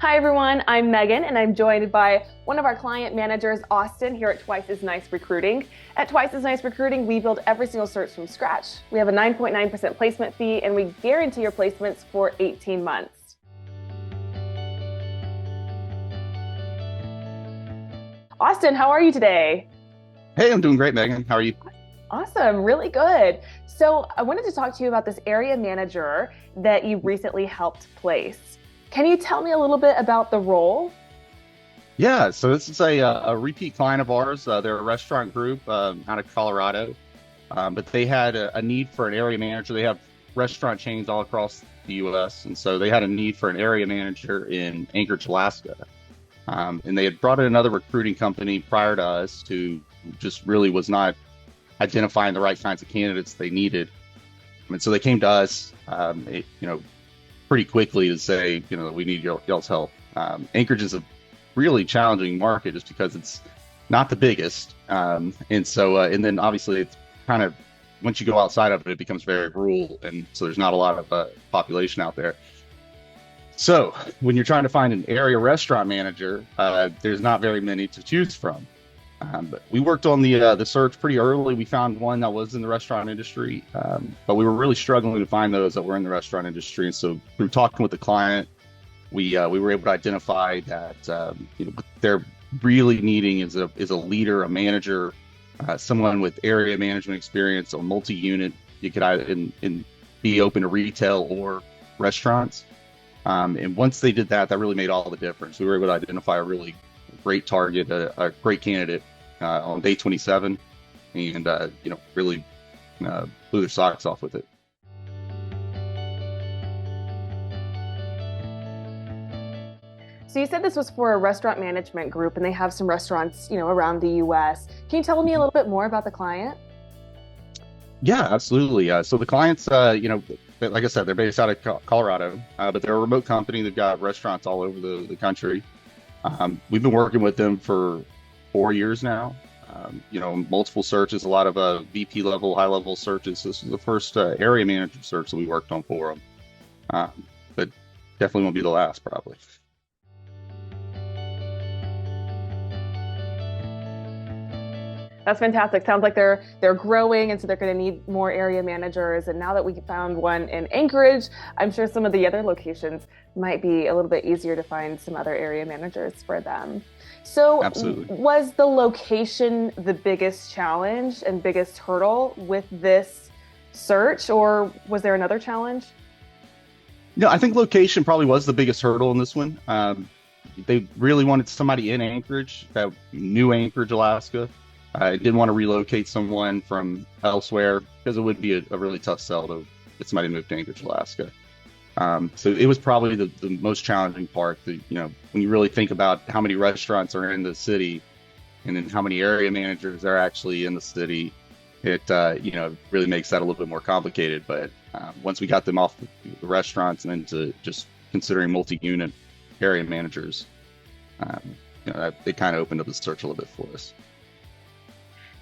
Hi everyone, I'm Megan and I'm joined by one of our client managers, Austin, here at Twice as Nice Recruiting. At Twice as Nice Recruiting, we build every single search from scratch. We have a 9.9% placement fee and we guarantee your placements for 18 months. Austin, how are you today? Hey, I'm doing great, Megan. How are you? Awesome, really good. So I wanted to talk to you about this area manager that you recently helped place. Can you tell me a little bit about the role? Yeah, so this is a repeat client of ours. They're a restaurant group out of Colorado, but they had a need for an area manager. They have restaurant chains all across the U.S., and so they had a need for an area manager in Anchorage, Alaska. And they had brought in another recruiting company prior to us who just really was not identifying the right kinds of candidates they needed. And so they came to us, pretty quickly to say, we need y'all's help. Anchorage is a really challenging market just because it's not the biggest. And then obviously it's kind of, once you go outside of it, it becomes very rural. And so there's not a lot of population out there. So when you're trying to find an area restaurant manager, there's not very many to choose from. But we worked on the search pretty early. We found one that was in the restaurant industry, but we were really struggling to find those that were in the restaurant industry. And so through talking with the client, we were able to identify that what they're really needing is a leader, a manager, someone with area management experience, a multi-unit. You could either be open to retail or restaurants. And once they did that, that really made all the difference. We were able to identify a really great target, a great candidate on day 27, and really blew their socks off with it. So you said this was for a restaurant management group and they have some restaurants, around the US. Can you tell me a little bit more about the client? Yeah, absolutely. So the clients, like I said, they're based out of Colorado, but they're a remote company. They've got restaurants all over the country. We've been working with them for 4 years now. Multiple searches, a lot of VP level, high level searches. This is the first area manager search that we worked on for them, but definitely won't be the last, probably. That's fantastic. Sounds like they're growing, and so they're going to need more area managers. And now that we found one in Anchorage, I'm sure some of the other locations might be a little bit easier to find some other area managers for them. So, Absolutely. was the location the biggest challenge and biggest hurdle with this search, or was there another challenge? No, I think location probably was the biggest hurdle in this one. They really wanted somebody in Anchorage that knew Anchorage, Alaska. I didn't want to relocate someone from elsewhere because it would be a really tough sell to get somebody to move to Anchorage, Alaska. So it was probably the most challenging part. When you really think about how many restaurants are in the city and then how many area managers are actually in the city, it really makes that a little bit more complicated. But once we got them off the restaurants and into just considering multi-unit area managers, it kind of opened up the search a little bit for us.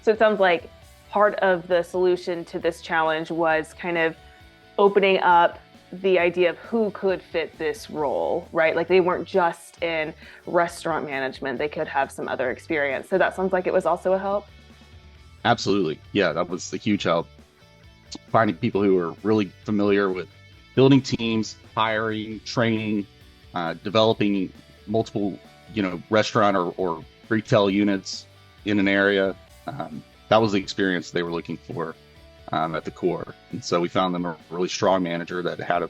So it sounds like part of the solution to this challenge was kind of opening up the idea of who could fit this role, right? Like they weren't just in restaurant management, they could have some other experience. So that sounds like it was also a help. Absolutely. Yeah, that was a huge help. Finding people who are really familiar with building teams, hiring, training, developing multiple, restaurant or retail units in an area. That was the experience they were looking for at the core. And so we found them a really strong manager that had a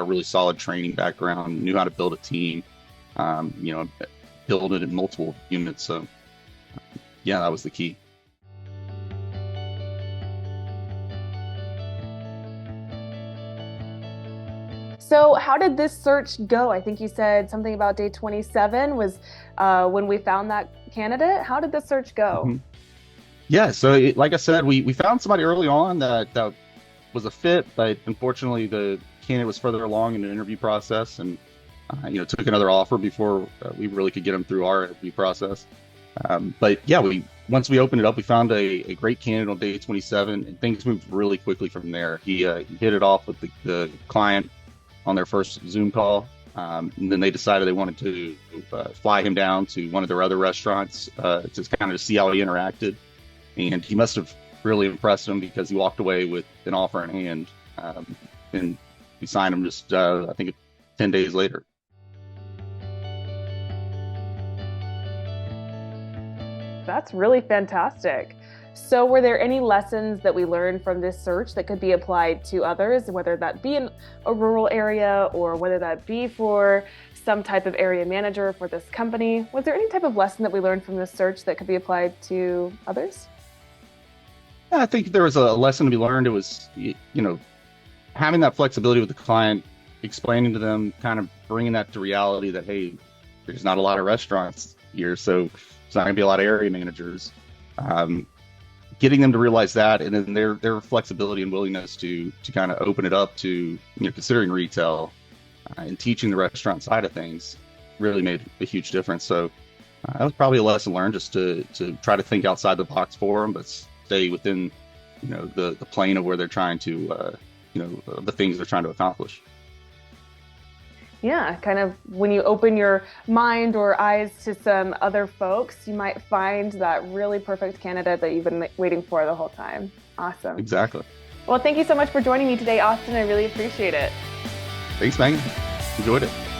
really solid training background, knew how to build a team, build it in multiple units. So yeah, that was the key. So how did this search go? I think you said something about day 27 was when we found that candidate. How did the search go? Mhm. Yeah, so like I said, we found somebody early on that was a fit, but unfortunately the candidate was further along in the interview process and took another offer before we really could get them through our interview process. But yeah, once we opened it up, we found a great candidate on day 27, and things moved really quickly from there. He hit it off with the client on their first Zoom call. And then they decided they wanted to fly him down to one of their other restaurants to kind of see how he interacted. And he must have really impressed him because he walked away with an offer in hand. And we signed him just, I think, 10 days later. That's really fantastic. So, were there any lessons that we learned from this search that could be applied to others, whether that be in a rural area or whether that be for some type of area manager for this company? Was there any type of lesson that we learned from this search that could be applied to others? Yeah, I think there was a lesson to be learned. It was, having that flexibility with the client, explaining to them, kind of bringing that to reality that, hey, there's not a lot of restaurants here, so there's not going to be a lot of area managers. Getting them to realize that, and then their flexibility and willingness to kind of open it up to considering retail and teaching the restaurant side of things really made a huge difference. So that was probably a lesson learned, just to try to think outside the box for them, but stay within the plane of where they're trying to the things they're trying to accomplish. Yeah, kind of when you open your mind or eyes to some other folks, you might find that really perfect candidate that you've been waiting for the whole time. Awesome. Exactly. Well, thank you so much for joining me today, Austin. I really appreciate it. Thanks, Megan. Enjoyed it.